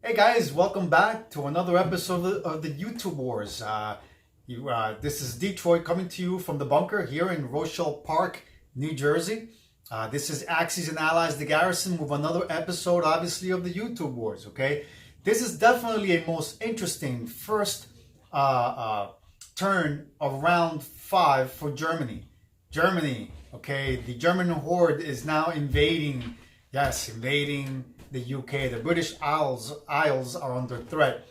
Hey guys, welcome back to another episode of the YouTube Wars. This is Detroit coming to you from the bunker here in Rochelle Park, New Jersey. This is Axis and Allies, the Garrison, with another episode, obviously, of the YouTube Wars. Okay, this is definitely a most interesting first turn of round 5 for Germany. Germany, okay, the German horde is now invading. Yes, invading the UK. The British Isles are under threat.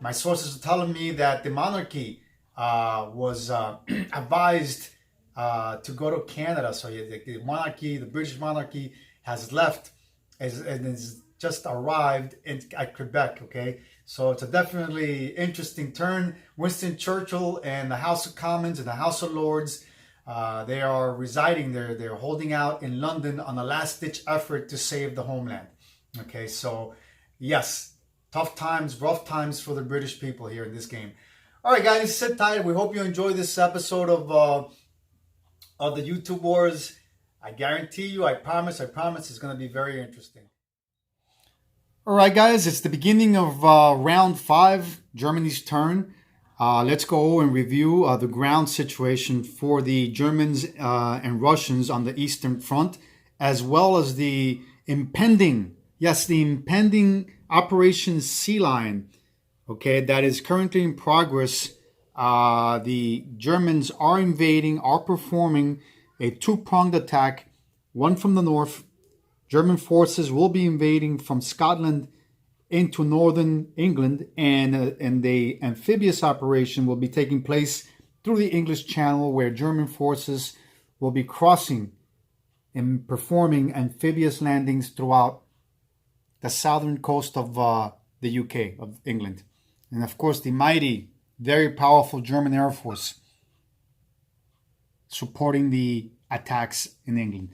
My sources are telling me that the monarchy was advised to go to Canada. So the monarchy, the British monarchy, has left and is just arrived at Quebec. Okay, so it's a definitely interesting turn. Winston Churchill and the House of Commons and the House of Lords. They are residing there. They're holding out in London on a last-ditch effort to save the homeland. Okay, so yes, tough times, rough times for the British people here in this game. All right, guys, sit tight. We hope you enjoy this episode of the YouTube Wars. I guarantee you, I promise, it's going to be very interesting. All right, guys, it's the beginning of round 5, Germany's turn. Let's go and review the ground situation for the Germans and Russians on the Eastern Front, as well as the impending Operation Sea Lion, okay, that is currently in progress. The Germans are performing a two-pronged attack, one from the north. German forces will be invading from Scotland into northern England, and the amphibious operation will be taking place through the English Channel, where German forces will be crossing and performing amphibious landings throughout the southern coast of the UK, of England. And of course, the mighty, very powerful German Air Force supporting the attacks in England.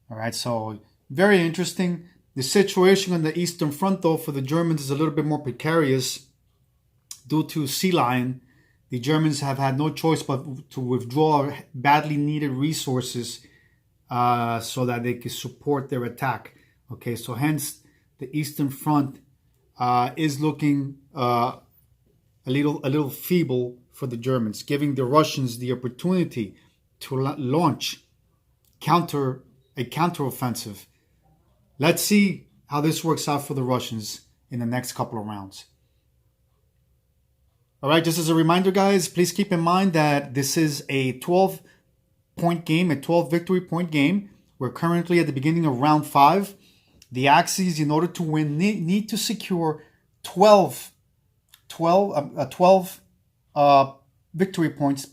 All right, so very interesting. The situation on the Eastern Front, though, for the Germans is a little bit more precarious due to Sea Lion. The Germans have had no choice but to withdraw badly needed resources so that they can support their attack. Okay, so hence the Eastern Front is looking a little feeble for the Germans, giving the Russians the opportunity to launch a counteroffensive. Let's see how this works out for the Russians in the next couple of rounds. All right, just as a reminder, guys, please keep in mind that this is a 12-point game, a 12 victory point game. We're currently at the beginning of round 5. The Axis, in order to win, need to secure 12 victory points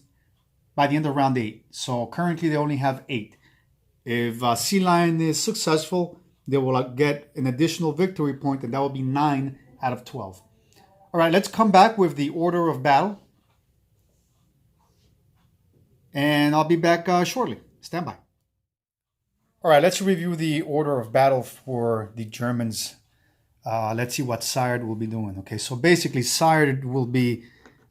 by the end of round 8. So currently they only have 8. If Sea Lion is successful, they will get an additional victory point, and that will be 9 out of 12. All right, let's come back with the order of battle. And I'll be back shortly. Stand by. All right, let's review the order of battle for the Germans. Let's see what Sire will be doing. Okay, so basically Sire will be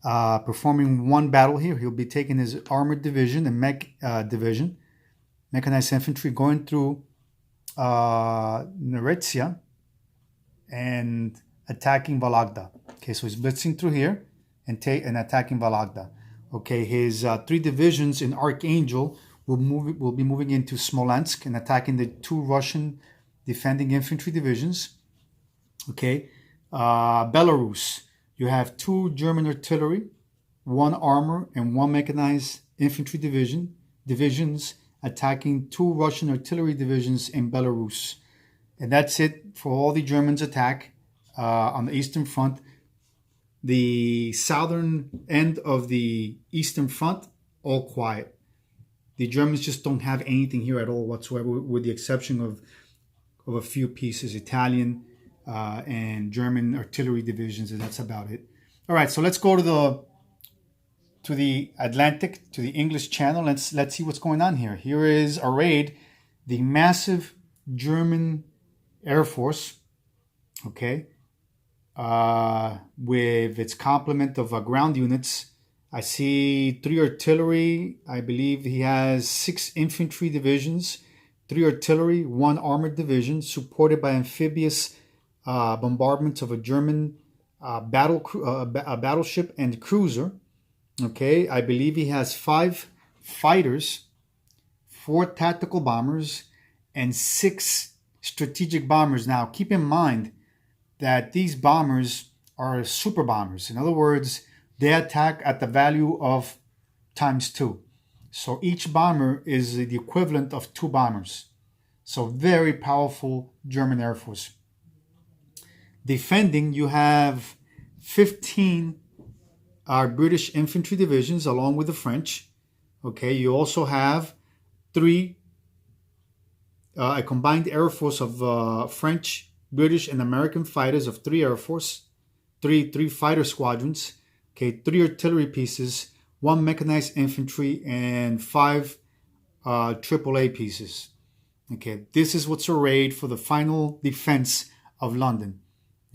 performing one battle here. He'll be taking his armored division and mechanized infantry, going through Neretsia and attacking Valagda. Okay, so he's blitzing through here and attacking Valagda. Okay, his 3 divisions in Archangel will be moving into Smolensk and attacking the 2 Russian defending infantry divisions. Okay, Belarus, you have 2 German artillery, 1 armor, and 1 mechanized infantry divisions attacking 2 Russian artillery divisions in Belarus. And that's it for all the Germans' attack on the Eastern Front. The southern end of the Eastern Front, all quiet. The Germans just don't have anything here at all whatsoever, with the exception of a few pieces, Italian and German artillery divisions, and that's about it. All right, so let's go to the Atlantic, to the English Channel. Let's see what's going on here. Here is arrayed the massive German Air Force, okay, with its complement of ground units. I see 3 artillery. I believe he has 6 infantry divisions, 3 artillery, 1 armored division, supported by amphibious bombardments of a German battleship and cruiser. Okay, I believe he has 5 fighters, 4 tactical bombers, and 6 strategic bombers. Now, keep in mind that these bombers are super bombers. In other words, they attack at the value of ×2. So each bomber is the equivalent of 2 bombers. So very powerful German Air Force. Defending, you have 15 British infantry divisions along with the French. Okay, you also have 3 a combined air force of French, British, and American fighters of 3 air force, 3 fighter squadrons, okay, 3 artillery pieces, 1 mechanized infantry, and 5 AAA pieces. Okay, this is what's arrayed for the final defense of London.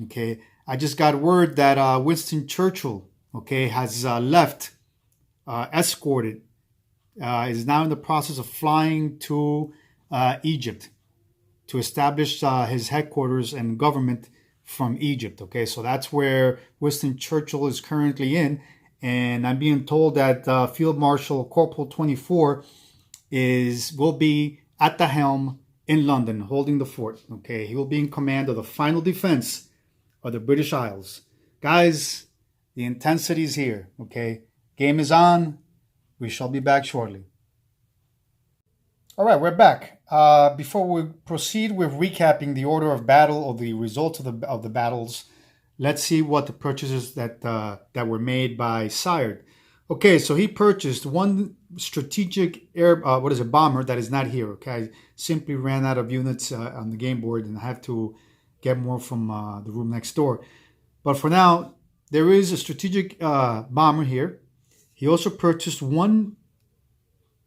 Okay, I just got word that Winston Churchill, okay, has left, escorted, is now in the process of flying to Egypt to establish his headquarters and government from Egypt. Okay, so that's where Winston Churchill is currently in, and I'm being told that Field Marshal Corporal 24 will be at the helm in London, holding the fort. Okay, he will be in command of the final defense of the British Isles. Guys, the intensity is here. Okay, game is on. We shall be back shortly. All right, we're back. Before we proceed with recapping the order of battle or the results of the battles, let's see what the purchases that were made by Sire. Okay, so he purchased 1 strategic bomber that is not here. Okay, I simply ran out of units on the game board and I have to get more from the room next door. But for now, there is a strategic bomber here. He also purchased 1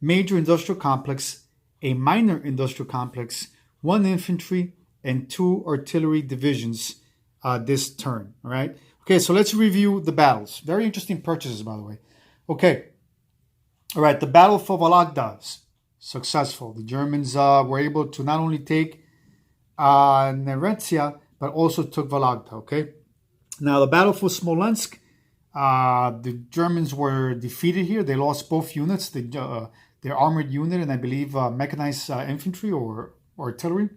major industrial complex, a minor industrial complex, 1 infantry, and 2 artillery divisions this turn. All right. Okay, so let's review the battles. Very interesting purchases, by the way. Okay. All right, the battle for Vologda, successful. The Germans were able to not only take Neretsia, but also took Vologda. Okay. Now, the battle for Smolensk, the Germans were defeated here. They lost both units, their armored unit and I believe mechanized infantry or artillery.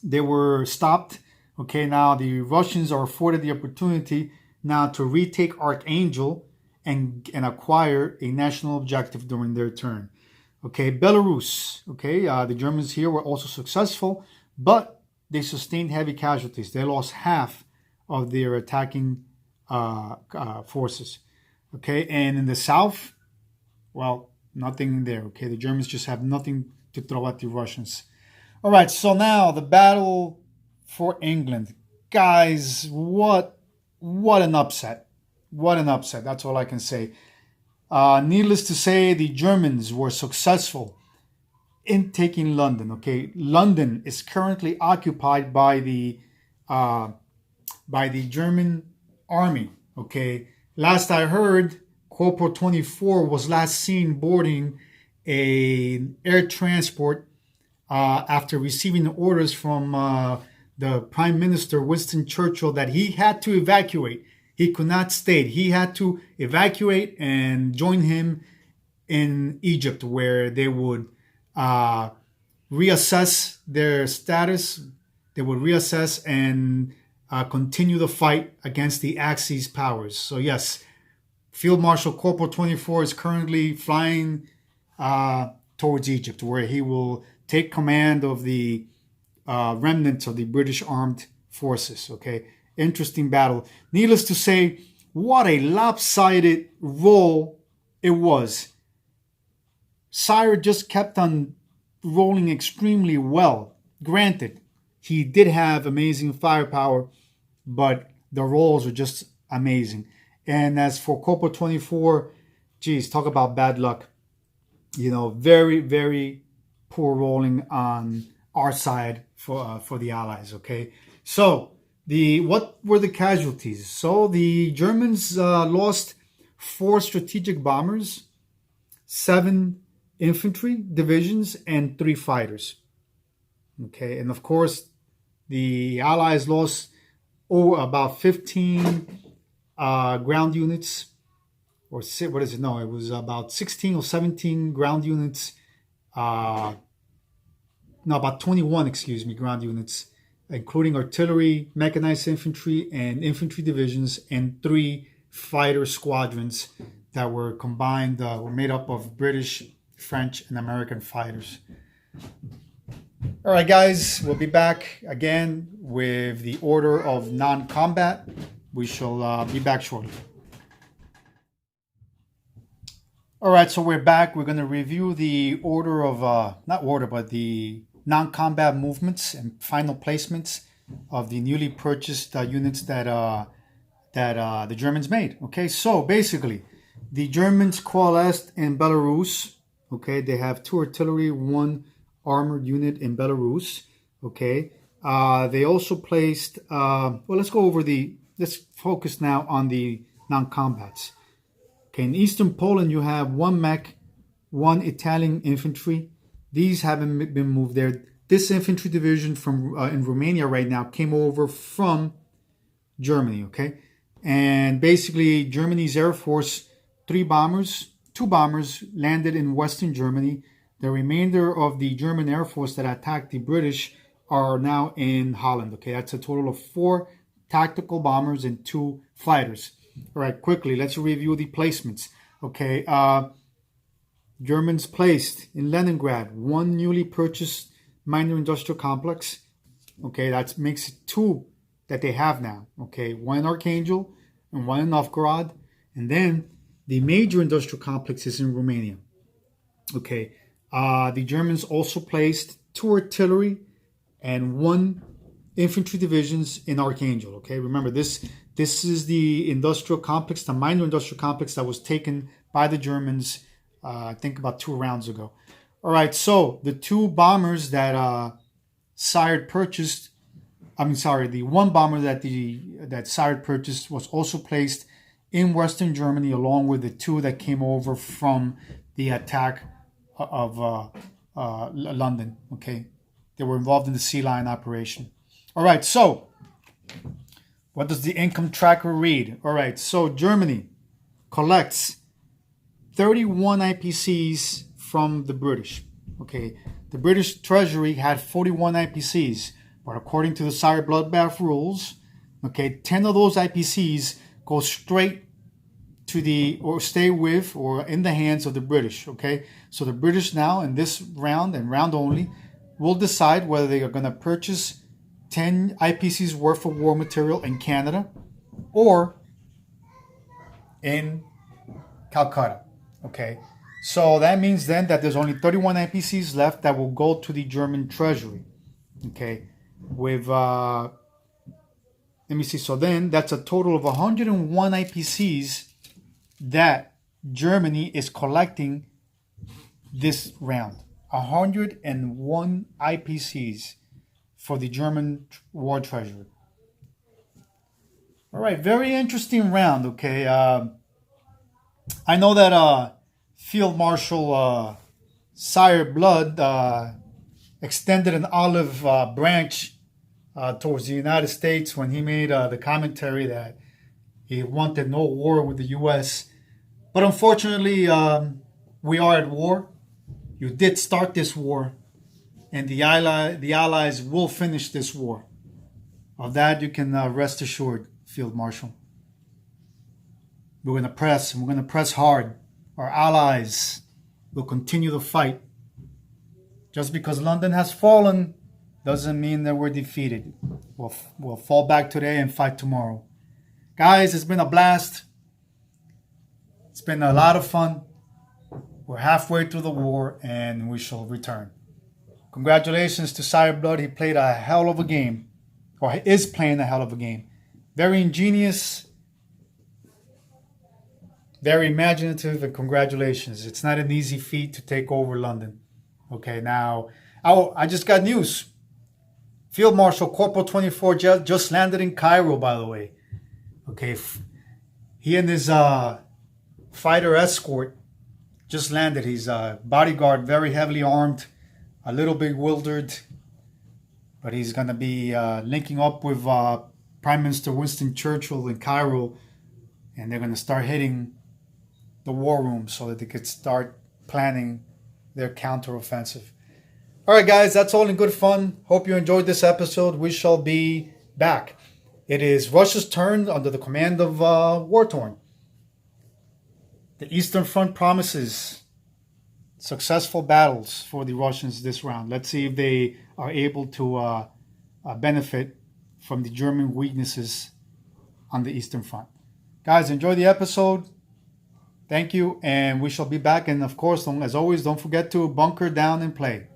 They were stopped. Okay, now the Russians are afforded the opportunity now to retake Archangel and acquire a national objective during their turn. Okay, Belarus. Okay, the Germans here were also successful, but they sustained heavy casualties. They lost half of their attacking forces. Okay, and in the south, well, nothing there. Okay, the Germans just have nothing to throw at the Russians. All right, so now the battle for England. Guys, what an upset. What an upset. That's all I can say. Needless to say, the Germans were successful in taking London. Okay, London is currently occupied by the German army. Okay, last I heard, Corporal 24 was last seen boarding an air transport after receiving orders from the Prime Minister Winston Churchill that he had to evacuate. He could not stay. He had to evacuate and join him in Egypt, where they would reassess their status. They would reassess and continue the fight against the Axis powers. So yes, Field Marshal Corporal 24 is currently flying towards Egypt, where he will take command of the remnants of the British armed forces. Okay, interesting battle. Needless to say, what a lopsided roll it was. Sire just kept on rolling extremely well. Granted, he did have amazing firepower, but the rolls were just amazing. And as for Corporal 24, geez, talk about bad luck. You know, very, very poor rolling on our side for the Allies. Okay, so what were the casualties? So the Germans lost 4 strategic bombers, 7 infantry divisions, and 3 fighters. Okay, and of course, the Allies lost about 15 ground units, or what is it? No, it was about 16 or 17 ground units. No, about 21, excuse me, ground units, including artillery, mechanized infantry, and infantry divisions, and 3 fighter squadrons that were combined, were made up of British, French, and American fighters. All right, guys, we'll be back again with the order of non-combat. We shall be back shortly. All right, so we're back. We're going to review the order of, not order, but the non-combat movements and final placements of the newly purchased units that the Germans made. Okay, so basically, the Germans coalesced in Belarus. Okay, they have 2 artillery, 1 armored unit in Belarus. Okay, they also placed. Well, let's go over let's focus now on the non-combats. Okay, in Eastern Poland, you have 1 mech, 1 Italian infantry. These haven't been moved there. This infantry division from in Romania right now came over from Germany. Okay, and basically Germany's Air Force, 2 bombers landed in Western Germany. The remainder of the German Air Force that attacked the British are now in Holland. Okay, that's a total of 4 tactical bombers and 2 fighters. All right, quickly, let's review the placements. Okay, Germans placed in Leningrad 1 newly purchased minor industrial complex. Okay, that makes it 2 that they have now. Okay, 1 in Archangel and 1 in Novgorod. And then the major industrial complex is in Romania. Okay, the Germans also placed 2 artillery and 1 infantry divisions in Archangel. Okay, remember this is the industrial complex, the minor industrial complex that was taken by the Germans, I think about 2 rounds ago. All right, so the 2 bombers that Sire purchased, the 1 bomber that Sire purchased was also placed in Western Germany, along with the 2 that came over from the attack of London. Okay, they were involved in the Sea Lion operation. All right, so what does the income tracker read? All right, so Germany collects 31 IPCs from the British. Okay, the British Treasury had 41 IPCs, but according to the Sire Bloodbath rules, okay, 10 of those IPCs go straight to or stay with or in the hands of the British. Okay, so the British now in this round and round only will decide whether they are going to purchase 10 IPCs worth of war material in Canada or in Calcutta. Okay, so that means then that there's only 31 IPCs left that will go to the German Treasury. Okay, with let me see. So then that's a total of 101 IPCs that Germany is collecting this round. 101 IPCs for the German War Treasury. All right, very interesting round. Okay, I know that Field Marshal Sire Blood extended an olive branch towards the United States when he made the commentary that he wanted no war with the U.S. But unfortunately, we are at war. You did start this war, and the Allies will finish this war. Of that, you can rest assured, Field Marshal. We're going to press, and we're going to press hard. Our allies will continue to fight. Just because London has fallen doesn't mean that we're defeated. We'll fall back today and fight tomorrow. Guys, it's been a blast. It's been a lot of fun. We're halfway through the war, and we shall return. Congratulations to Sire Blood. He played a hell of a game, or he is playing a hell of a game. Very ingenious, very imaginative, and congratulations. It's not an easy feat to take over London. Okay, now, I just got news. Field Marshal Corporal 24 just landed in Cairo, by the way. Okay, he and his fighter escort just landed. He's a bodyguard, very heavily armed, a little bewildered, but he's going to be linking up with Prime Minister Winston Churchill in Cairo, and they're going to start hitting the war room so that they could start planning their counteroffensive. All right, guys, that's all in good fun. Hope you enjoyed this episode. We shall be back. It is Russia's turn under the command of War-Torn. The Eastern Front promises successful battles for the Russians this round. Let's see if they are able to benefit from the German weaknesses on the Eastern Front. Guys, enjoy the episode. Thank you, and we shall be back. And of course, as always, don't forget to bunker down and play.